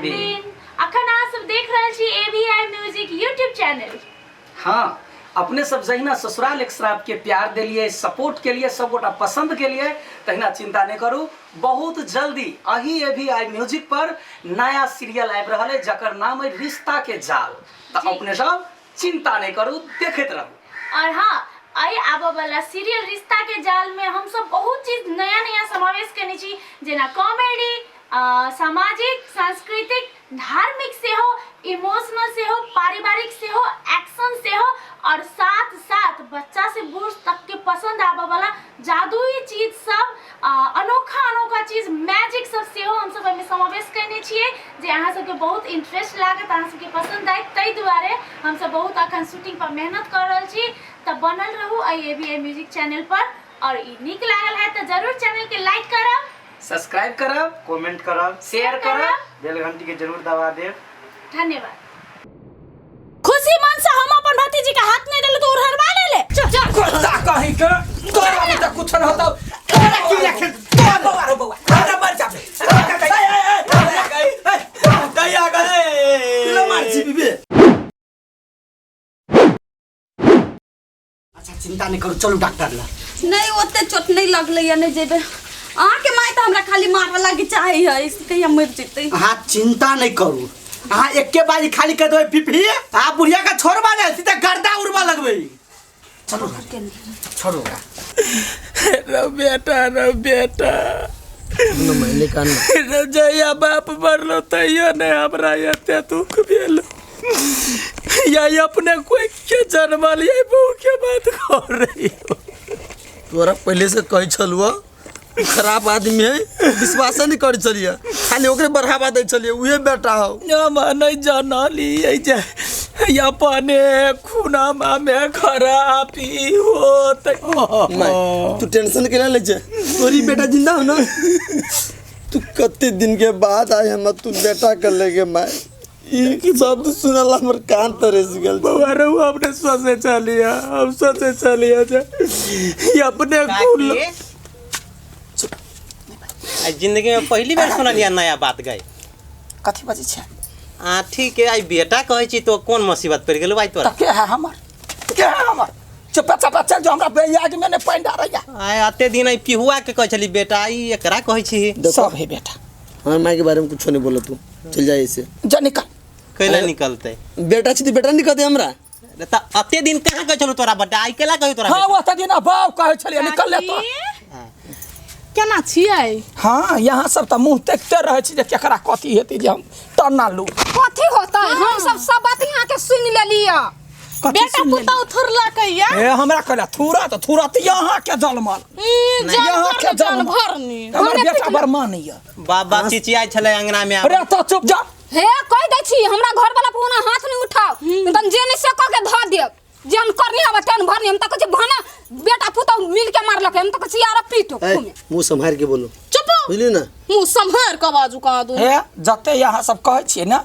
दिन अखन आप सब देख रहे छी ABI म्यूजिक यूट्यूब चैनल। हाँ, अपने सब जहिना ससुराल एक्सराब के प्यार दिलिए, सपोर्ट के लिए, सब गोटा पसंद के लिए, तहिना चिंता नहीं करू। बहुत जल्दी अही ABI म्यूजिक पर नया सीरियल आबि रहा है जकर नाम है रिश्ता के जाल। तो अपने सब चिंता नहीं करू, देखते रहू। और हाँ, आई आबा वाला सीरियल रिश्ता के जाल में हम सब बहुत चीज नया नया समावेश करने छी, जेना कॉमेडी, सामाजिक, सांस्कृतिक, धार्मिक से हो, इमोशनल से हो, पारिवारिक से हो, एक्शन से हो, और साथ साथ बच्चा से बूढ़ तक के पसंद आबा वाला जादुई चीज सब, अनोखा अनोखा चीज, मैजिक सब से हो हम सब में समावेश करने छिए जे अहाँ सबके बहुत इंटरेस्ट लागत, अहाँ सबके पसंद आए। तै दुआरे हम सब बहुत अखन शूटिंग पर मेहनत कर रहल छी। तब बनल रहू ABI म्यूजिक चैनल पर, और नीक लागल है तो जरूर चैनल के लाइक करब, सब्सक्राइब करब, कमेंट करब, शेयर करब, बेल घंटी के जरूर दबा देब। धन्यवाद। खुशी मन से हम अपन भतीजी के हाथ नहीं देले तो उड़हरवा ले ले। चल कुत्ता कहीं के तोरा में तो कुछ न होता। तोरा की रखे तोरा बउआ रे बउआ अरे मर जाबे। दया गए लो मार जी बीबी। अच्छा चिंता नहीं करू, चलो डॉक्टर ला। नहीं ओते चोट नहीं लगले या नहीं जेबे। आहाँ के माई तो हमरा खाली मारवा लागी चाहे है, इसके हम मर जते। हां चिंता नहीं करू, हां एक के बाजी खाली कर दो पिपी। हां बुढ़िया का छोड़वा नहीं, सीधा गर्दा उड़वा लगबे। चलो छोड़ो रो बेटा न मैंने कान जया बाप मरलो तैयो ने हमरा एते दुख भेलो। या अपने कोई के जन्म लिए बहू के बात कर रही हो। तोरा पहले से कही छलुआ खराब आदमी है, विश्वास नहीं कर चलिए, खाली ओकरे बढ़ावा दे चलिए, उहे बेटा हो। हम नहीं जानली जे अपने खुनामा में खराबी होत। तू टेंशन के ले जा, तोरी बेटा जिंदा हो ना। तू कते दिन के बाद आए हम, तू बेटा कर लेगे माय। ई शब्द सुनला हमर कान तरस गेल। बवारो अपने सोचे चलिया, हम सोचे चलिया जे अपने खुल जिंदगी में पहली बार सुनलिया नया बात गए। कथी बाजी छै? ठीक है, आई बेटा कहे छी तो कौन मुसीबत पड़ गेल भाई तोरा? के है हमर? के है हमर? चुप चल जो हमरा बेया के मैंने पाइन डालैया। आय आते दिन आई पिहुआ के कह चली बेटा, ई एकरा कहे छी सब है बेटा। हमर माय के बारे में कुछ नहीं बोलो, तू चल जा ऐसे। जा निकल। कैला निकलते बेटा छी बेटा निकलते हमरा। त अते दिन कहां के चलो तोरा बेटा? आई केला कहि तोरा? हां वो त दिन बाप कहे छलिए निकल ले तो। केना छियै? हाँ यहाँ सब तो मुँह देखते रहे छी जे केकरा कथी हेतै जे हम तना लू। कथी होता है? हम सब बात यहाँ के सुन लेलिया। बेटा पुता थुरला कहिया? ए हमरा कहला थुरा तो यहाँ के जलमल। यहाँ के जल भरनी। हमर बेटा बरमान नहीं है। बाबा चिचिया छले अंगना में। अरे तो चुप जा। हे कह दै छी हमरा घर वाला पुना हाथ नहीं उठाओ, तन जे नहीं से क के ध देब। जे हम करनी हवा तन भरनी, हम त कह भाना बेटा पुता मिल के मारलक, हम त कह यार पीटो खूमे। मुंह संभाल के बोलो। चुप बुझली ना? मुंह संभार के बाजू का दो। हे जते यहाँ सब कहे छी ना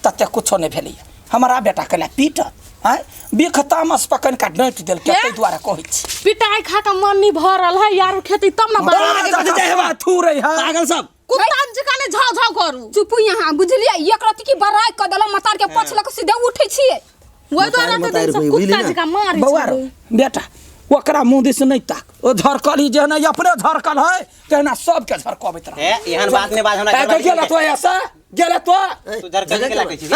तते कुछो नहीं भेलै। हमरा बेटा कहला पीट, हैं बिख तामस पकन का डांट देल के तै द्वारा कहै छी। पिटाई खा के मन नहीं भरल है यार, खेती तब ना बड़ा जेहवा थुरै है पागल सब। कुत्ता जका ने झाव झाव करू। चुप यहाँ बुझलिए, एक रति की बराई क देला मतार के पछलक सीधे उठै छिए। वो द्वारा तो सब कुत्ता जका मार बउआ रो बेटा ओकरा मुंह दिस नहीं ताक। ओ झरकली जे ना अपने झरकल है कहना सब के झरकबैत रह। ए एहन बात ने बात हमरा के गेला तो ऐसा गेला तो तू झरकल केला कहि छी?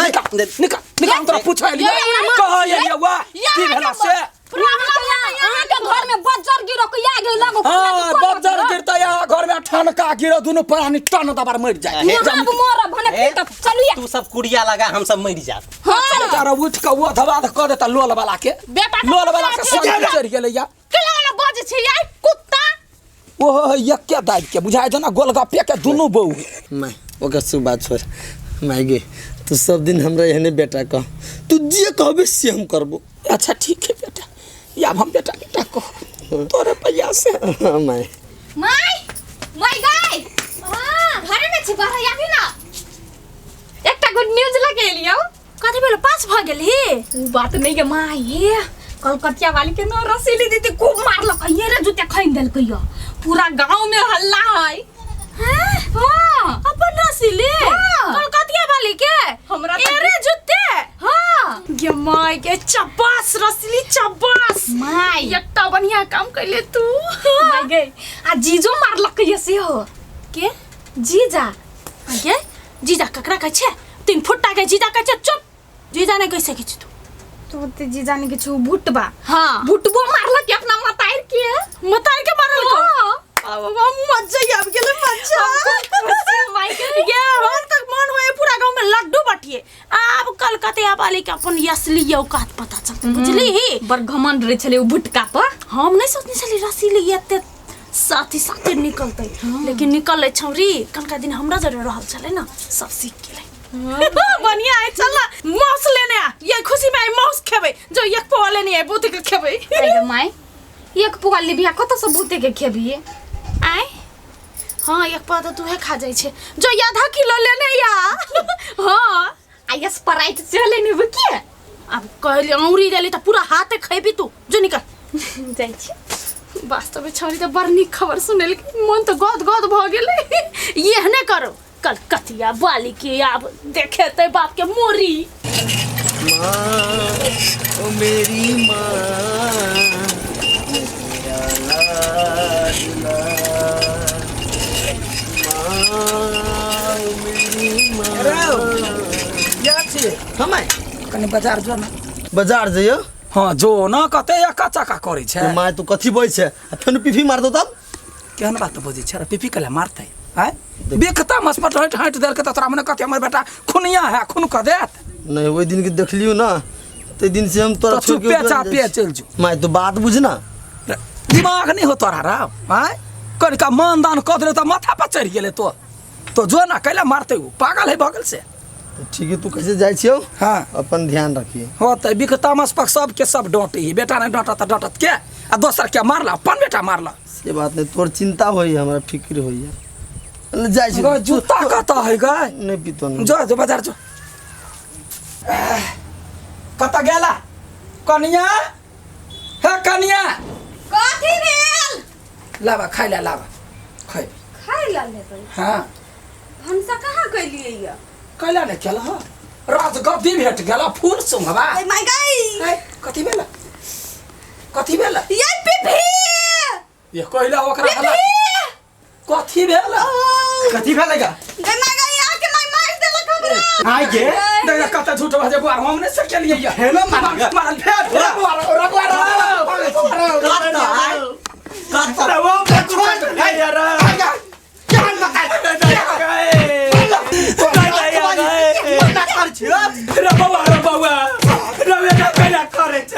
निकल तोरा पूछै लिया कह ये वा की भेला से? यहाँ के घर में बज्जर गिरो के आ गई लगो। हां बज्जर गिरता यहाँ घर में ठनका गिरो, दोनों प्राणी टन दबार मर जाए। अब मोर भने पीट चलिए। तू सब कुड़िया लगा, हम सब मर जात। हां तारा उठ के वो धवा क देता लोल वाला के। लोल वाला के संग चढ़ गेलै या। केला ना बज छी यार कुत्ता। ओ यक्के दाब के बुझाय जना गोलगप्पे के दोनों बहू। मैं ओकर सु बात छोड़। माय गे तू सब दिन हमरा एहने बेटा कह, तू जे कहबे से हम करबो। अच्छा ठीक है बेटा, या हम बेटा कहो तोरे पैया से। माय माय गई। हां घरे में छी, बाहर आबी ना। एकटा गुड न्यूज लगे लियो। कथी भेलो? पास भ गेली? उ बात नहीं के माई हे कलकतिया वाली के न रसीली दीदी खूब मारलक। ये रे जुते खैन देल कहियो, पूरा गांव में हल्ला है। हां अपन रसीले कलकतिया वाली के हमरा एरे जुत्ते हां ये माय के चब्बास रसीली चब्बास माय एकटा बढ़िया काम कैले तू माय गे आ जीजो मारलक ऐसे हो के जीजा आगे जीजा ककरा कह छे 3 फुट्टा के जीजा कह छे चुप जीजा ने कैसे किछ तू तो जीजा ने किछु भुटबा हां भुटबो मारलक अपना मातार के मारल को बाबा मजा आब गेले मजा माय गे ये हम तक मन होए पूरा गांव में लड्डू बटिए अब कलकतिया वाली के अपन असली औकात पता चलते बुझली बर घमंड रे छले उ भुटका पर हम नहीं सोचने चली रसीली एते साथी साथी निकलते लेकिन निकल छौरी कल का दिन हमरा जरे रहल चले ना सब सीख गेले बढ़िया है चल मौस लेने आ ये खुशी में मौस खेबे जो एक पवा लेने है बूते के खेबे अरे माय एक पुआ ले बिया कत से बूते के खेबिए आय हां एक पवा तो तू खा जाय छे जो आधा किलो लेने या हां आइए स्प्राइट से लेने बकी अब कहले औरी देली त पूरा हाथे खेबी तू जो निकल जाय छी वास्तव में छौरी तो बड़ निक खबर सुनेल मन तो गद गद भ गेले येहने करो कलकतिया वाली के अब देखे ते बाप के मोरी माँ ओ मेरी माँ कने बाजार जो ना बाजार जइयो हाँ जो ना कते या कच्चा का करे छे माँ तू कथी बोल छे फेन पिफी मार दो तब केहन बात बुझे छे पिपी कला मारते आय बेखता मसपट हट हट देल के त तोरा मने कते हमर बेटा खुनिया है खून क देत नहीं वही दिन के देख लियो ना ते दिन से हम तोरा तो चुपे चापे चल जो माँ तू बात बुझ ना दिमाग नहीं हो तोरा राव आय कनिका मान दान क देले त माथा पर चढ़ गेले तो जो ना कैला मारते हो पागल है बगल से ठीक है तू कैसे जाय छियो हाँ अपन ध्यान रखिए होते बिकता मसपक सब के सब डोटी बेटा ने डोटा त डोटत के आ दोसर के मारला अपन बेटा मारला से बात नहीं तोर चिंता होई हमरा फिक्र होई जाय छी गो जूता कता है गय नहीं पीतो नहीं जो जो बाजार जो कता गेला कनिया हे कनिया कथी भेल लावा खाइ ला लावा खाइ खाइ ला ले हां हमसा कहां कइलिए या कैला ने केला ह राज गद्दी भेट गेला फूल सुंघबा ए माय गई कथी भेला ये पिपी ये कहला ओकरा हला कथी भेला कथी भेलेगा गे माय गई आके मार देलक हमरा आइ गे देखा कता झूठ बाजे बुआर हम ने से केलिए या हेलो मारल फेर अरे वो छोड़ दे यार जान रे बाबा रे ना कैला करे छ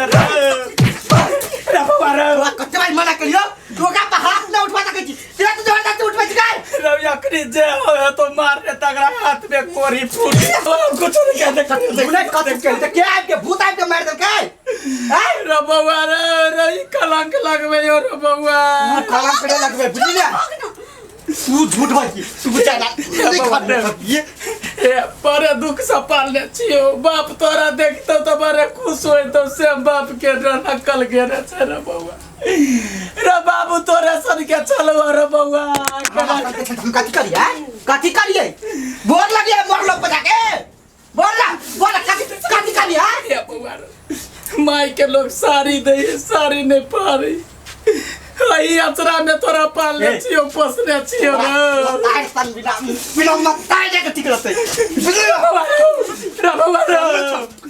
रे बाबा रे कतराई मना करियो डोगा पे हाथ न उठवा सकै छी तेरा तो जोर तक उठबै छी काय रविया करी जे हो तो मार दे तगड़ा हाथ में कोरी फूट कुछ नहीं कहते तूने कथि कहते के आइ के भूत आइ के मार देल काय हैं रे बाबा रे कलंक लगबे यो रे बाबा कलम करे लगबे बुझलिया तू झूठ बाकी तू बेचारा ये बड़े दुख से पालने छियो बाप तोरा देखतो तो बड़े खुश होई तो से बाप के नकल के रे रे बाबा रे बाबू तोरे सन के चलो रे बाबा कथी करिए बोल लगिए मोर लोग बजा के बोल कथी करिए ये बाबा माई के लोग साड़ी दे साड़ी नहीं पारी आई अचरा में तोरा पालने छियो पोसने छियो रे तार सन बिना मत तार जे कथी करते रे बाबा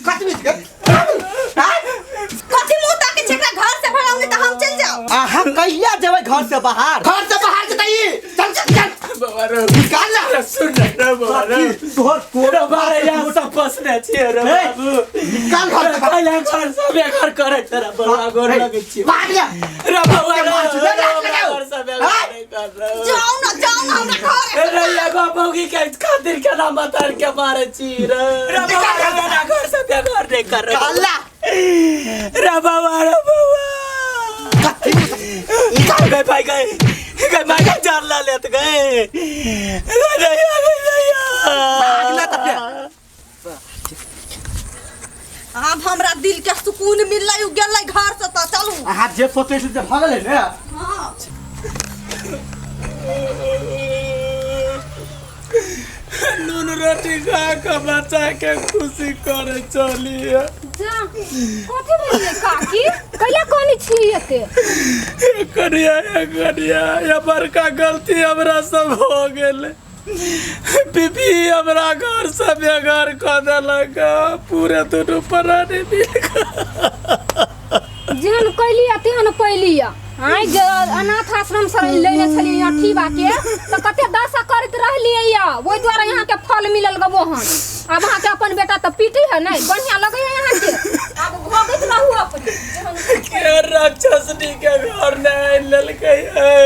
कथी मिल गए हैं कथी मुंह ताके छेकरा घर से भगाओगे तो हम चल जाओ आहा कहिया जेबै घर से बाहर जतई चल बाबा रे निकाल ना सुन रे बाबा रे तोहर रे बाबा यहाँ सब पोसने छियो रे बाबू निकाल घर से कैला घर सब घर करे तेरा बड़ा गोर लगे छियो भाग जा रे बाबा रे जाओ ना हमरा घर रे ये बाबूगी के खातिर के नाम बता के मारे छी रे बाबा घर से घर नहीं कर काला रे बाबा गए भाई गए मैं जान ला लेत गए भागला तब अब हमरा दिल के सुकून मिललै उ गेलै घर से त चलू हाथ जे सोचे से भागल है ना हां रोटी खा के बच्चा के खुशी करे चलिए जा कथि भेलै काकी कैला कोनी छी एते करिया ये बड़का गलती हमरा सब हो गेले बीबी हमरा घर से बेघर कर देलक पूरे दोनों प्राणी मिल जेहन कैली तेहन पैली हाय जे अनाथ आश्रम से लेने छली अठी बाके तो कते दशा करत रहलिए या ओइ द्वारा यहाँ के फल मिलल ग मोहन अब अहाँ के अपन बेटा तो पीटी है नहीं बढ़िया लगे यहाँ के अब भोगत रहू अपने के राक्षसनी के घर नहीं ललकै है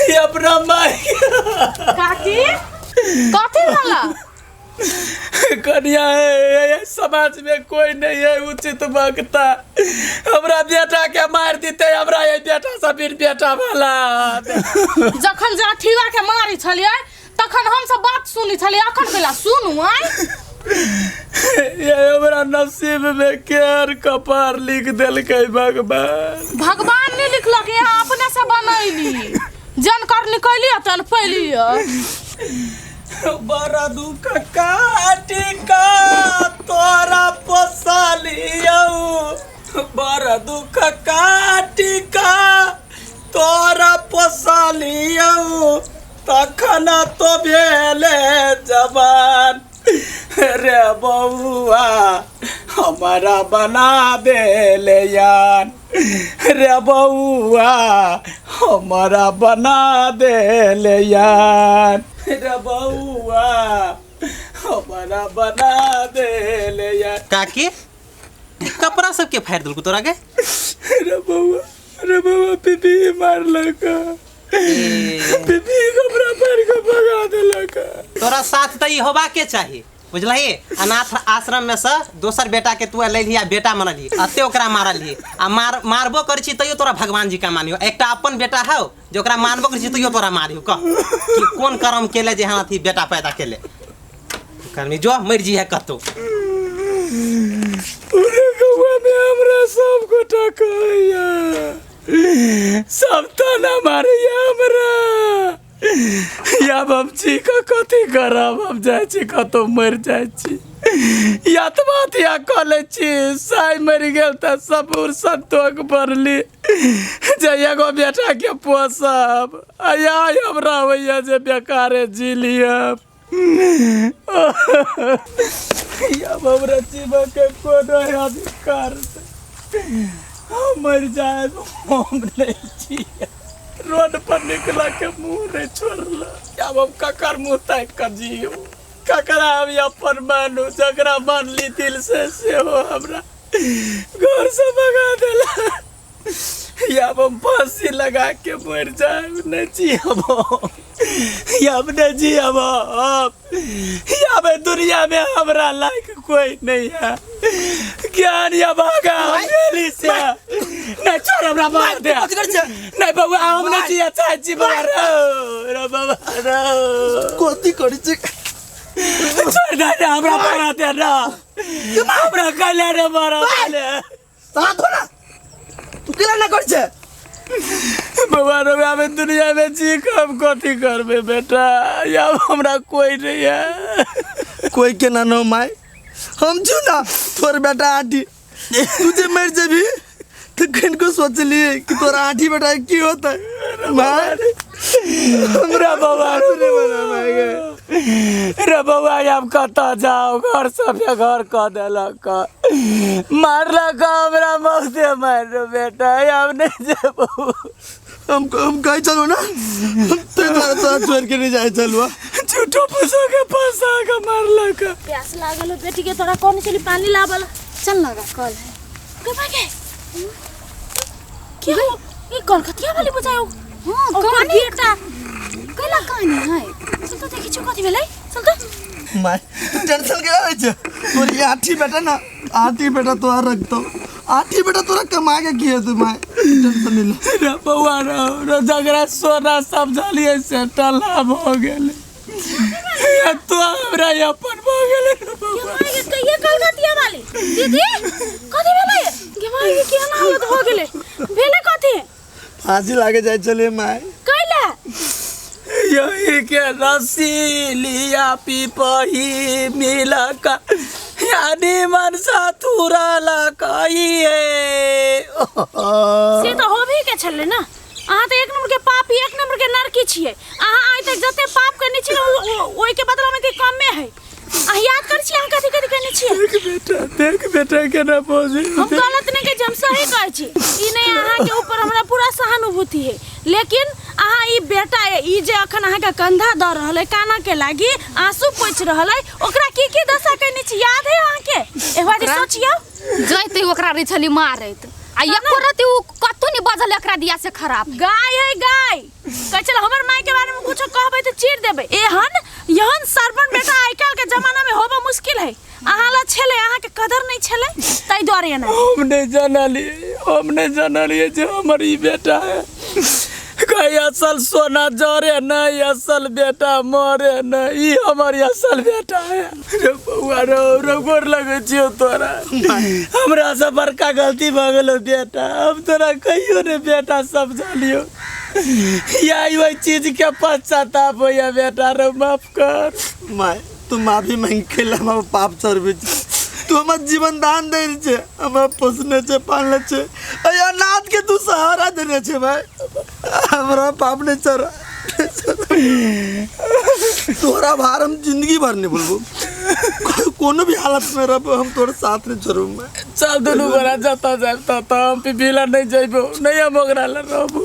ये अपना माई काकी कथी वाला कन्या है समाज में कोई नहीं है उचित वक्ता हमरा बेटा के मार देते हमरा ये बेटा से फिर बेटा वाला जखन जाठीवा के मारी छलिए तखन हम सब बात सुनी छलिए अखन केला सुनू आय ये हमरा नसीब में केर कपार लिख देलकै भगवान ने लिखलक ये अपने से बनैली जन कर निकली तन पैली बड़ा दुख काटी का तोरा पोसलियो बड़ा दुख काटी का तोरा पोसलियो तखन तो भेले जवान रे बउआ हमारा बना देले यान रे बउआ हमारा बना देले यान रे बउआ हमारा बना देले यान काकी कपड़ा सबके फाड़ दिलको तोरा के रे बउआ बीबी मारलक बीबी कपड़ा फाड़ के भगा देलक तोरा साथ त ई होबा के चाही बुझलही अनाथ आश्रम में से दोसर बेटा के तू ले लिया बेटा मानली अते ओकरा मारली आ मारबो कर छी तइयो तोरा भगवान जी का मानियो एकटा अपन बेटा हौ जे ओकरा मानबो कर छी तइयो तोरा मारियो कह कि कोन कर्म केले जे हां अथी बेटा पैदा केले कर्मी जो मर जी है कतो पूरे गौवा में हमरा सब गोटा कहैया सब तना मारैया हमरा या हम छी कथी करब हम जाइ छी कतौ मर जाइ छी या तो बात या कले छी साई मर गेल त सबूर संतोष पड़ली जे एगो बेटा के पोसब आया हमरा होइया जे बेकारे जी लियब या हमरा जीवन के कोनो अधिकार हम मर जाए हम नहीं जिया रोड पर निकला के मुंह नहीं छोड़ला अब हम ककर मुंह तक कर जियो ककरा हम अपन मानू जकरा मान ली दिल से हो हमरा घर से भगा देला या हम फांसी लगा के मर जाए नहीं जियब या नहीं जियब या मैं दुनिया में हमरा लायक कोई नहीं है ज्ञान या भागा मेली से नहीं छोड़ हमरा मार दे नहीं बउआ हम नहीं जिया चाहे जीवा रे बाबा रे कोती करी छे छोड़ दे हमरा मार दे ना हमरा कले रे मार दे ता थोड़ा तू केला ना कर छे बाबा रे हमें दुनिया में जी कब कथी करबे बेटा या हमरा कोई नहीं है कोई के ना नो माय हम छु ना तोर बेटा आठी तुझे मर जेबी तो किनको सोच लिए कि तोरा आठी बेटा की होता है माय हमरा बाबा रे रे बाबा हम कत जाओ घर सब घर क देलक मारलक हमरा मौते मार बेटा हम नहीं जेबो हम कहीं चलो ना ते तोरा छोड़ के नहीं जाए चलवा झूठो फंसा के मारलक प्यास लागल हो बेटी के तोरा कौन चली पानी लावल चल लगा कल है कबा के क्या ये कलकतिया वाली बजायो हां कौन बेटा कैला कहानी है चल तो देखि छु कथि भेलै चल तो माय टेंशन के होय छे तोरी आठी बेटा ना आठी बेटा तोरा रखतो आठी बेटा तोरा कमा के किए तू माय टेंशन नहीं ले रे बउआ रे जगरा सोना समझलिए से टला हो गेल ये तो हमरा अपन हो गेल के कहिए कलकतिया वाली दीदी कथि भेलै के भाई के ना हालत हो गेलै भेलै कथि फांसी लागे जाए चले माय ये के रसीलिया पिपही मिला का यानी मन साथुरा लकाई है से तो हो भी के छले ना अहाँ तो एक नंबर के पापी एक नंबर के नरकी छिए अहाँ आइ तक जते पाप करने छिए ओइ के बदला में के कम में है अहाँ याद कर छी अहाँ कथि कथि करने छिए देख बेटा के ना बोझी हम गलत नहीं के जम सही कहै छी ई नहीं अहाँ के ऊपर हमरा पूरा सहानुभूति है लेकिन अहाँ ई बेटा ई जे अखन अहाँ के कंधा द रहल है काना के लागी आंसू पोछ रहल है ओकरा की दशा करने छी याद है अहाँ के एक बार सोचियो जइते ओकरा रे छली मारैत आ एको रति उ कतौ नहीं बजल एकरा दिया से खराब गाय है गाय कह चल हमर माय के बारे में कुछ कहबै त चीर देबै एहन सरपन बेटा आइकाल के जमाना में होबो मुश्किल है अहाँ ला छले अहाँ के कदर नहीं छले तै द्वारे एना हम नहीं जानलिए जे हमर ई बेटा है कहीं असल सोना जरे नहीं असल बेटा मरे नहीं हमारी असल बेटा है रे बउआ रो गोर लगे छियो तोरा हमरा से बड़का गलती भ गेलो बेटा अब तोरा कहियो रे बेटा समझ लियो यही वही चीज के पश्चाताप होया बेटा रे माफ कर माय तू माफी मांग के हम पाप चढ़बे तू हमार जीवन दान दे छे हम पोसने छे पालने छे अय अनाथ के तू सहारा देने छे भाई हमरा पाप ने चढ़ तोरा भार हम जिंदगी भर नहीं भूलबो कोनो भी हालत में रहबो हम तोरे साथ नहीं छोड़ू मैं चल दुनु बड़ा जता जाता त हम पिबिला नहीं जाइबो नहीं हम ओकरा ल रहबो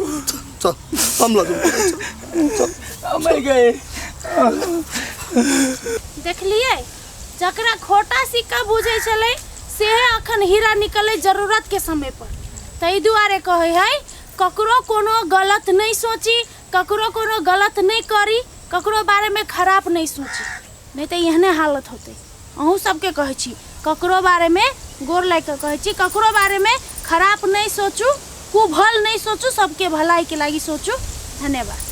चल हम लगो हम गए देखलिए जकरा खोटा सिक्का बुझे छले से अखन हीरा निकले जरूरत के समय पर तई दुआरे कहे है ककरो कोनो गलत नहीं सोची ककरो कोनो गलत नहीं करी ककरो बारे में खराब नहीं सोची नहीं तो यहने हालत होते अहूँ सबके कहे छी ककरो बारे में गोर लाग के कहे छी ककरो बारे में खराब नहीं सोचू कुभल नहीं सोचू सबके भलाई के लागी सोचू धन्यवाद।